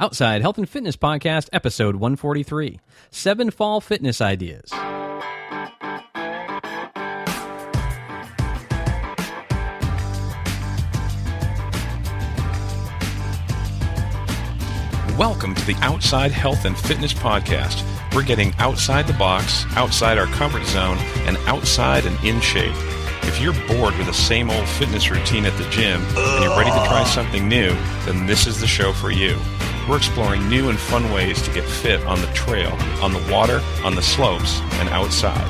Outside Health and Fitness Podcast, episode 143, 7 Fall Fitness Ideas. Welcome to the Outside Health and Fitness Podcast. We're getting outside the box, outside our comfort zone, and outside and in shape. If you're bored with the same old fitness routine at the gym and you're ready to try something new, then this is the show for you. We're exploring new and fun ways to get fit on the trail, on the water, on the slopes, and outside.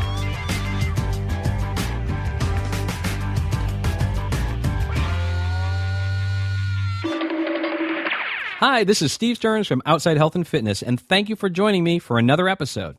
Hi, this is Steve Stearns from Outside Health and Fitness, and thank you for joining me for another episode.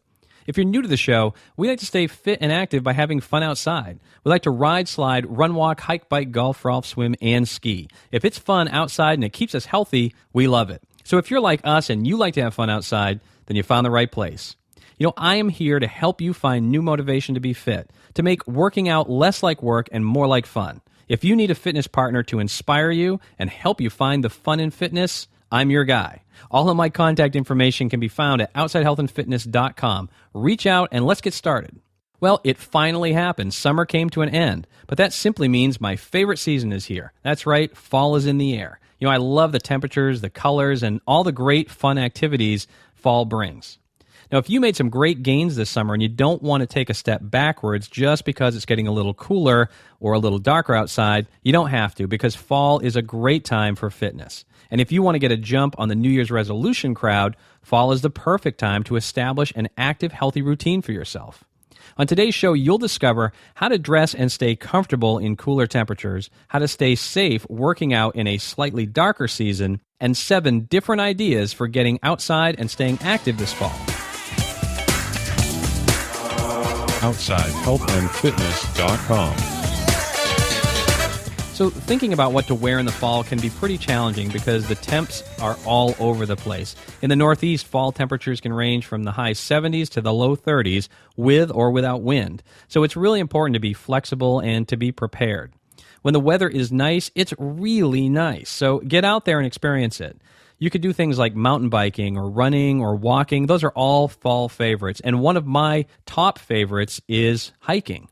If you're new to the show, we like to stay fit and active by having fun outside. We like to ride, slide, run, walk, hike, bike, golf, golf, swim, and ski. If it's fun outside and it keeps us healthy, we love it. So if you're like us and you like to have fun outside, then you found the right place. You know, I am here to help you find new motivation to be fit, to make working out less like work and more like fun. If you need a fitness partner to inspire you and help you find the fun in fitness, I'm your guy. All of my contact information can be found at outsidehealthandfitness.com. Reach out and let's get started. Well, it finally happened. Summer came to an end, but that simply means my favorite season is here. That's right, fall is in the air. You know, I love the temperatures, the colors, and all the great fun activities fall brings. Now, if you made some great gains this summer and you don't want to take a step backwards just because it's getting a little cooler or a little darker outside, you don't have to, because fall is a great time for fitness. And if you want to get a jump on the New Year's resolution crowd, fall is the perfect time to establish an active, healthy routine for yourself. On today's show, you'll discover how to dress and stay comfortable in cooler temperatures, how to stay safe working out in a slightly darker season, and 7 different ideas for getting outside and staying active this fall. OutsideHealthandFitness.com. So thinking about what to wear in the fall can be pretty challenging because the temps are all over the place. In the Northeast, fall temperatures can range from the high 70s to the low 30s with or without wind. So it's really important to be flexible and to be prepared. When the weather is nice, it's really nice. So get out there and experience it. You could do things like mountain biking or running or walking. Those are all fall favorites. And one of my top favorites is hiking.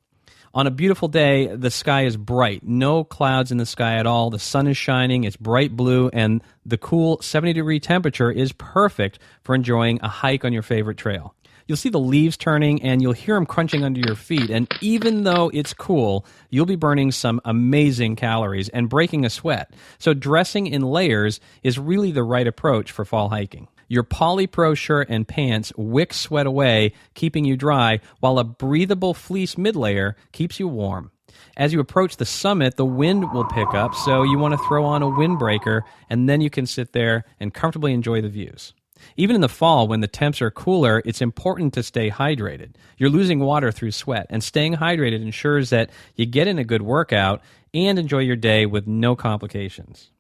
On a beautiful day, the sky is bright. No clouds in the sky at all. The sun is shining. It's bright blue. And the cool 70-degree temperature is perfect for enjoying a hike on your favorite trail. You'll see the leaves turning and you'll hear them crunching under your feet. And even though it's cool, you'll be burning some amazing calories and breaking a sweat. So dressing in layers is really the right approach for fall hiking. Your Polypro shirt and pants wick sweat away, keeping you dry, while a breathable fleece mid-layer keeps you warm. As you approach the summit, the wind will pick up, so you want to throw on a windbreaker, and then you can sit there and comfortably enjoy the views. Even in the fall, when the temps are cooler, it's important to stay hydrated. You're losing water through sweat, and staying hydrated ensures that you get in a good workout and enjoy your day with no complications.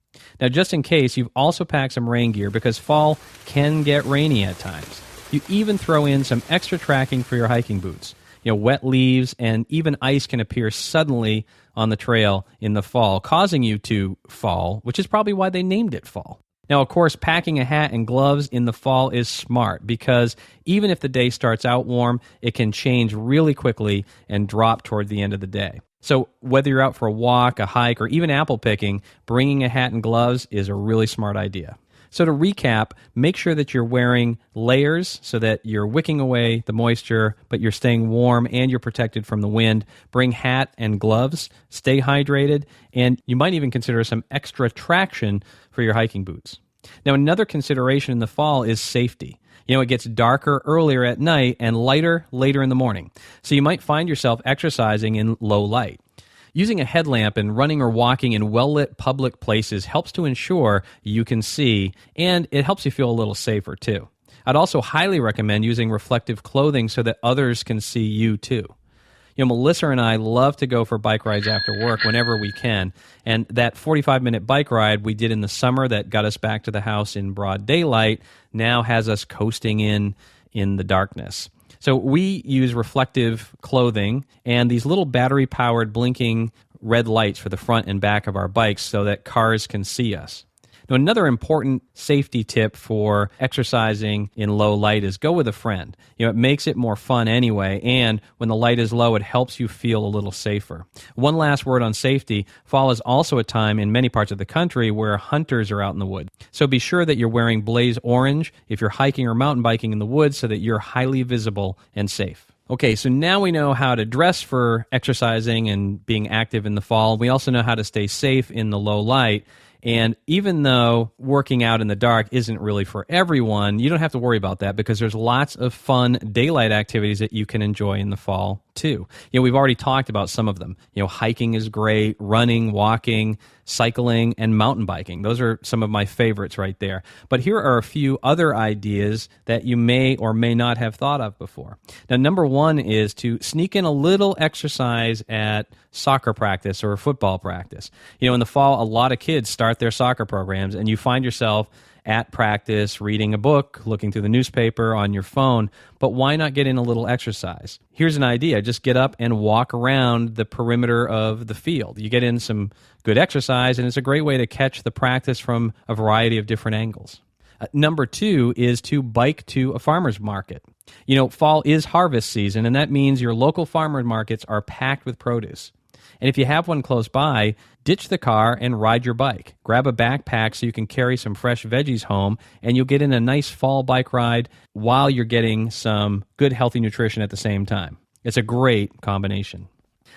Now, just in case, you've also packed some rain gear because fall can get rainy at times. You even throw in some extra tracking for your hiking boots. You know, wet leaves and even ice can appear suddenly on the trail in the fall, causing you to fall, which is probably why they named it fall. Now, of course, packing a hat and gloves in the fall is smart because even if the day starts out warm, it can change really quickly and drop toward the end of the day. So whether you're out for a walk, a hike, or even apple picking, bringing a hat and gloves is a really smart idea. So to recap, make sure that you're wearing layers so that you're wicking away the moisture, but you're staying warm and you're protected from the wind. Bring hat and gloves, stay hydrated, and you might even consider some extra traction for your hiking boots. Now, another consideration in the fall is safety. You know, it gets darker earlier at night and lighter later in the morning. So you might find yourself exercising in low light. Using a headlamp and running or walking in well-lit public places helps to ensure you can see, and it helps you feel a little safer too. I'd also highly recommend using reflective clothing so that others can see you too. You know, Melissa and I love to go for bike rides after work whenever we can, and that 45-minute bike ride we did in the summer that got us back to the house in broad daylight now has us coasting in the darkness. So we use reflective clothing and these little battery-powered blinking red lights for the front and back of our bikes so that cars can see us. Now, another important safety tip for exercising in low light is go with a friend. It makes it more fun anyway, and when the light is low, it helps you feel a little safer. One last word on safety. Fall is also a time in many parts of the country where hunters are out in the woods. So be sure that you're wearing blaze orange if you're hiking or mountain biking in the woods so that you're highly visible and safe. Okay, so now we know how to dress for exercising and being active in the fall. We also know how to stay safe in the low light. And even though working out in the dark isn't really for everyone, you don't have to worry about that because there's lots of fun daylight activities that you can enjoy in the fall too. We've already talked about some of them. Hiking is great, running, walking, cycling, and mountain biking. Those are some of my favorites right there. But here are a few other ideas that you may or may not have thought of before. Now, number one is to sneak in a little exercise at soccer practice or football practice. In the fall, a lot of kids start their soccer programs, and you find yourself at practice, reading a book, looking through the newspaper, on your phone, but why not get in a little exercise? Here's an idea. Just get up and walk around the perimeter of the field. You get in some good exercise, and it's a great way to catch the practice from a variety of different angles. Number two is to bike to a farmer's market. Fall is harvest season, and that means your local farmer markets are packed with produce. And if you have one close by, ditch the car and ride your bike. Grab a backpack so you can carry some fresh veggies home, and you'll get in a nice fall bike ride while you're getting some good, healthy nutrition at the same time. It's a great combination.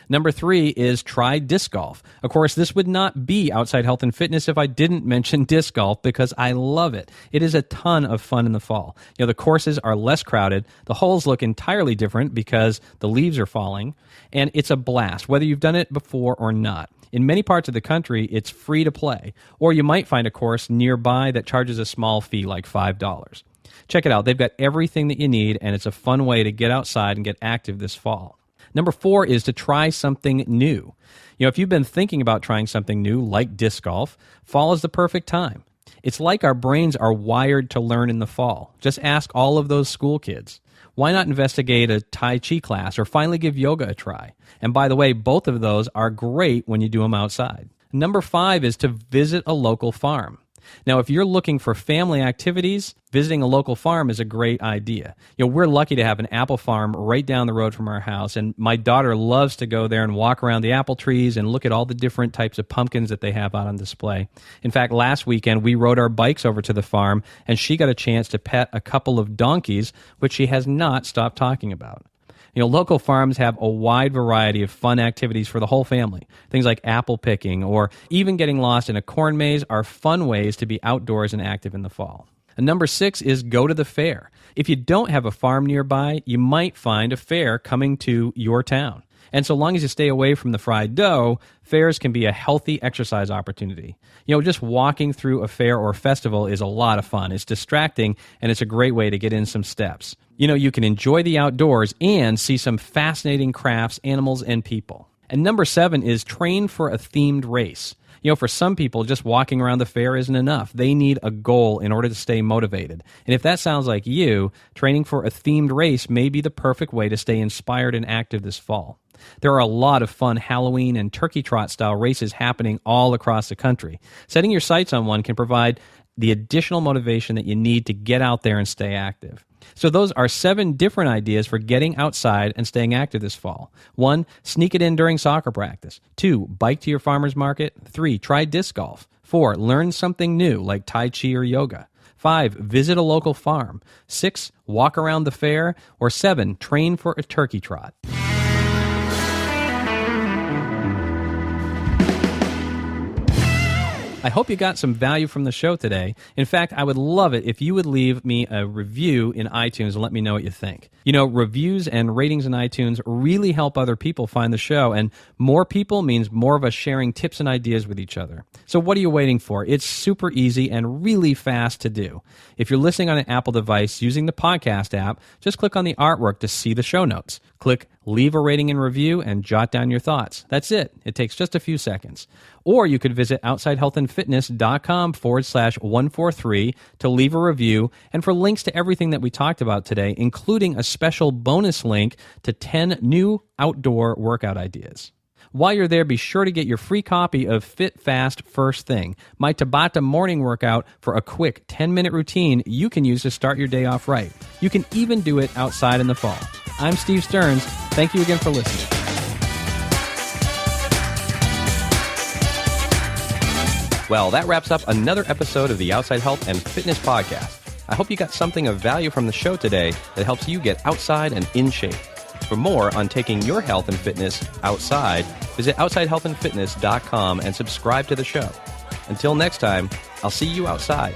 Number three is try disc golf. Of course, this would not be Outside Health and Fitness if I didn't mention disc golf because I love it. It is a ton of fun in the fall. The courses are less crowded. The holes look entirely different because the leaves are falling, and it's a blast, whether you've done it before or not. In many parts of the country, it's free to play, or you might find a course nearby that charges a small fee like $5. Check it out. They've got everything that you need, and it's a fun way to get outside and get active this fall. Number four is to try something new. If you've been thinking about trying something new, like disc golf, fall is the perfect time. It's like our brains are wired to learn in the fall. Just ask all of those school kids. Why not investigate a Tai Chi class or finally give yoga a try? And by the way, both of those are great when you do them outside. Number five is to visit a local farm. Now, if you're looking for family activities, visiting a local farm is a great idea. We're lucky to have an apple farm right down the road from our house, and my daughter loves to go there and walk around the apple trees and look at all the different types of pumpkins that they have out on display. In fact, last weekend, we rode our bikes over to the farm, and she got a chance to pet a couple of donkeys, which she has not stopped talking about. Local farms have a wide variety of fun activities for the whole family. Things like apple picking or even getting lost in a corn maze are fun ways to be outdoors and active in the fall. And number six is go to the fair. If you don't have a farm nearby, you might find a fair coming to your town. And so long as you stay away from the fried dough, fairs can be a healthy exercise opportunity. Just walking through a fair or festival is a lot of fun. It's distracting, and it's a great way to get in some steps. You can enjoy the outdoors and see some fascinating crafts, animals, and people. And number seven is train for a themed race. For some people, just walking around the fair isn't enough. They need a goal in order to stay motivated. And if that sounds like you, training for a themed race may be the perfect way to stay inspired and active this fall. There are a lot of fun Halloween and turkey trot style races happening all across the country. Setting your sights on one can provide the additional motivation that you need to get out there and stay active. So those are 7 different ideas for getting outside and staying active this fall. 1, sneak it in during soccer practice. 2, bike to your farmer's market. 3, try disc golf. 4, learn something new like Tai Chi or yoga. 5, visit a local farm. 6, walk around the fair. Or 7, train for a turkey trot. I hope you got some value from the show today. In fact, I would love it if you would leave me a review in iTunes and let me know what you think. Reviews and ratings in iTunes really help other people find the show, and more people means more of us sharing tips and ideas with each other. So what are you waiting for? It's super easy and really fast to do. If you're listening on an Apple device using the podcast app, just click on the artwork to see the show notes. Click leave a rating and review and jot down your thoughts. That's it. It takes just a few seconds. Or you could visit OutsideHealthAndFitness.com/143 to leave a review and for links to everything that we talked about today, including a special bonus link to 10 new outdoor workout ideas. While you're there, be sure to get your free copy of Fit Fast First Thing, my Tabata morning workout for a quick 10-minute routine you can use to start your day off right. You can even do it outside in the fall. I'm Steve Stearns. Thank you again for listening. Well, that wraps up another episode of the Outside Health and Fitness Podcast. I hope you got something of value from the show today that helps you get outside and in shape. For more on taking your health and fitness outside, visit OutsideHealthAndFitness.com and subscribe to the show. Until next time, I'll see you outside.